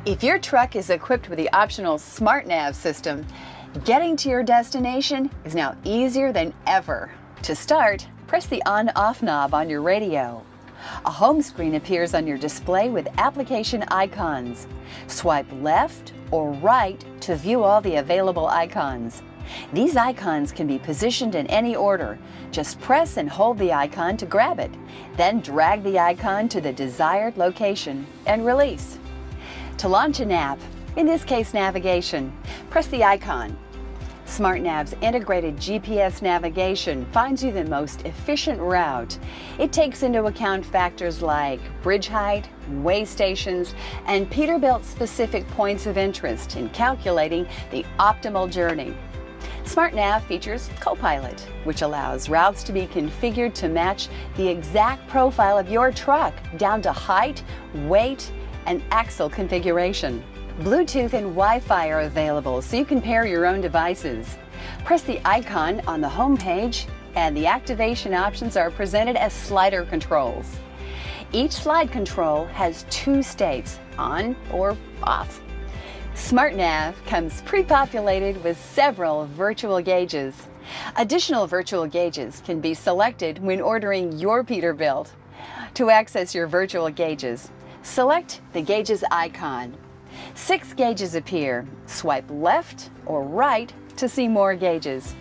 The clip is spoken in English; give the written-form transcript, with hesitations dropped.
If your truck is equipped with the optional SmartNAV system, getting to your destination is now easier than ever. To start, press the on-off knob on your radio. A home screen appears on your display with application icons. Swipe left or right to view all the available icons. These icons can be positioned in any order. Just press and hold the icon to grab it. Then drag the icon to the desired location and release. To launch an app, in this case navigation, press the icon. SmartNAV's integrated GPS navigation finds you the most efficient route. It takes into account factors like bridge height, way stations, and Peterbilt specific points of interest in calculating the optimal journey. SmartNAV features Copilot, which allows routes to be configured to match the exact profile of your truck, down to height, weight, and axle configuration. Bluetooth and Wi-Fi are available, so you can pair your own devices. Press the icon on the home page, and the activation options are presented as slider controls. Each slide control has two states, on or off. SmartNAV comes pre-populated with several virtual gauges. Additional virtual gauges can be selected when ordering your Peterbilt. To access your virtual gauges, select the gauges icon. 6 gauges appear. Swipe left or right to see more gauges.